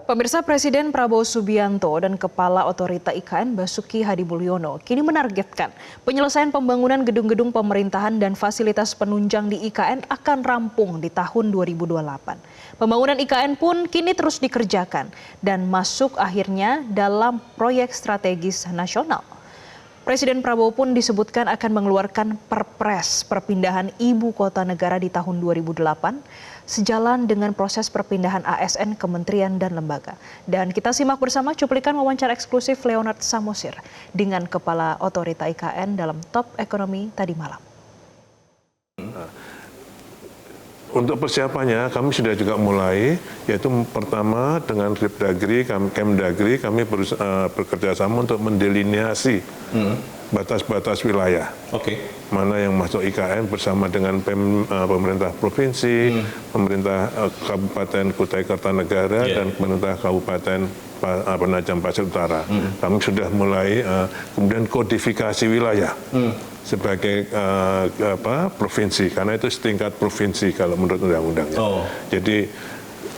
Pemirsa, Presiden Prabowo Subianto dan Kepala Otorita IKN Basuki Hadimulyono kini menargetkan penyelesaian pembangunan gedung-gedung pemerintahan dan fasilitas penunjang di IKN akan rampung di tahun 2028. Pembangunan IKN pun kini terus dikerjakan dan masuk akhirnya dalam proyek strategis nasional. Presiden Prabowo pun disebutkan akan mengeluarkan Perpres perpindahan ibu kota negara di tahun 2008 sejalan dengan proses perpindahan ASN kementerian dan lembaga. Dan kita simak bersama cuplikan wawancara eksklusif Leonard Samosir dengan Kepala Otorita IKN dalam Top Ekonomi tadi malam. Untuk persiapannya kami sudah juga mulai, yaitu pertama dengan Kemdagri kami bekerja sama untuk mendelineasi batas-batas wilayah. Mana yang masuk IKN bersama dengan pemerintah provinsi, pemerintah Kabupaten Kutai Kartanegara dan pemerintah Kabupaten Penajam Pasir Utara. Kami sudah mulai kemudian kodifikasi wilayah sebagai provinsi, karena itu setingkat provinsi kalau menurut undang-undangnya. Jadi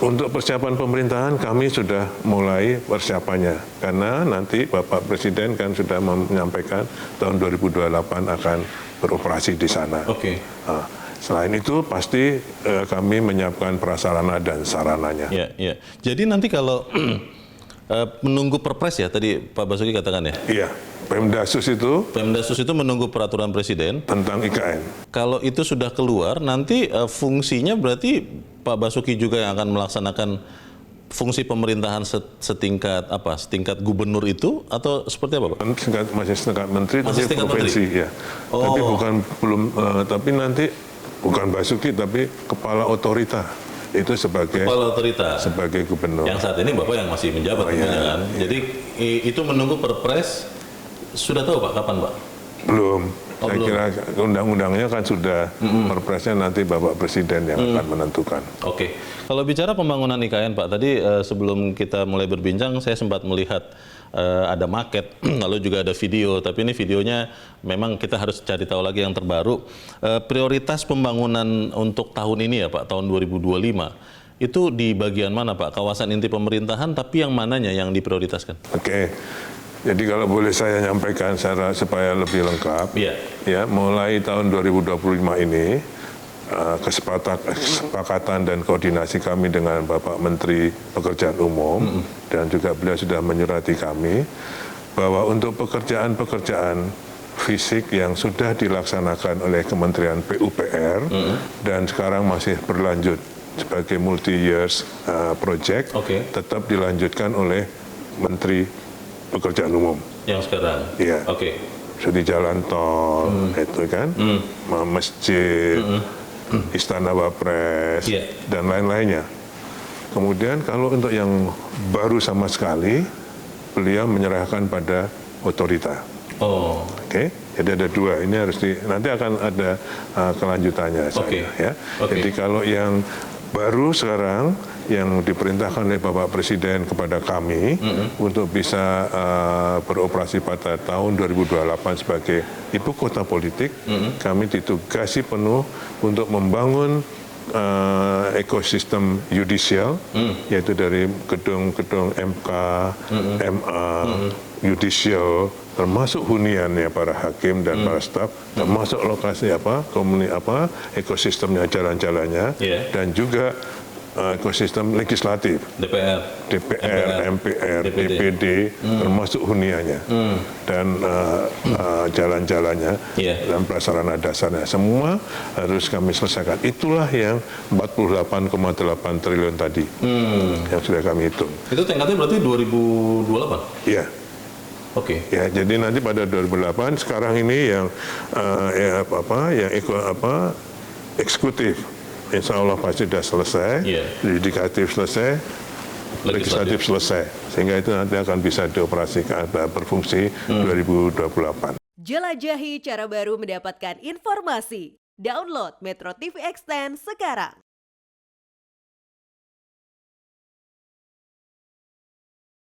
untuk persiapan pemerintahan kami sudah mulai persiapannya, karena nanti Bapak Presiden kan sudah menyampaikan tahun 2028 akan beroperasi di sana. Selain itu pasti kami menyiapkan prasarana dan sarananya. Jadi nanti kalau menunggu Perpres ya, tadi Pak Basuki katakan ya? Iya. Pemdasus itu menunggu peraturan Presiden tentang IKN. Kalau itu sudah keluar, nanti fungsinya berarti Pak Basuki juga yang akan melaksanakan fungsi pemerintahan setingkat apa? Setingkat gubernur itu atau seperti apa, Pak? Masih setingkat menteri, masih tapi provinsi ya. Tapi tapi nanti bukan Basuki tapi kepala otorita. Itu sebagai kepala otorita, sebagai gubernur. Yang saat ini Bapak yang masih menjabat kan? Jadi itu menunggu Perpres. Sudah tahu Pak kapan Pak? Belum. Saya kira undang-undangnya kan sudah, Perpresnya nanti Bapak Presiden yang akan menentukan. Kalau bicara pembangunan IKN Pak, tadi sebelum kita mulai berbincang saya sempat melihat ada maket, lalu juga ada video, tapi ini videonya memang kita harus cari tahu lagi yang terbaru. Prioritas pembangunan untuk tahun ini ya Pak, tahun 2025, itu di bagian mana Pak? Kawasan inti pemerintahan, tapi yang mananya yang diprioritaskan? Jadi kalau boleh saya nyampaikan supaya lebih lengkap, ya mulai tahun 2025 ini kesepakatan dan koordinasi kami dengan Bapak Menteri Pekerjaan Umum dan juga beliau sudah menyurati kami bahwa untuk pekerjaan-pekerjaan fisik yang sudah dilaksanakan oleh Kementerian PUPR dan sekarang masih berlanjut sebagai multi-years project, tetap dilanjutkan oleh Menteri Pekerjaan Umum. Yang sekarang? Iya. Seperti jalan tol, itu kan, masjid, Istana Wapres, dan lain-lainnya. Kemudian kalau untuk yang baru sama sekali, beliau menyerahkan pada otorita. Jadi ada dua, ini harus nanti akan ada kelanjutannya. Jadi kalau yang baru sekarang yang diperintahkan oleh Bapak Presiden kepada kami untuk bisa beroperasi pada tahun 2028 sebagai ibu kota politik, kami ditugasi penuh untuk membangun ekosistem yudisial, yaitu dari gedung-gedung MK, MA, yudisial, termasuk huniannya para hakim dan para staf, termasuk lokasi ekosistemnya, jalan-jalannya, dan juga ekosistem legislatif, DPR, MPR, DPD, termasuk huniannya dan jalan-jalannya dan prasarana dasarnya, semua harus kami selesaikan. Itulah yang 48,8 triliun tadi yang sudah kami hitung. Itu tingkatnya berarti 2028? Iya. Ya, jadi nanti pada 2008 sekarang ini yang eksekutif, insya Allah pasti sudah selesai, yudikatif selesai, legislatif selesai, sehingga itu nanti akan bisa dioperasikan berfungsi 2028. Jelajahi cara baru mendapatkan informasi. Download Metro TV Extend sekarang.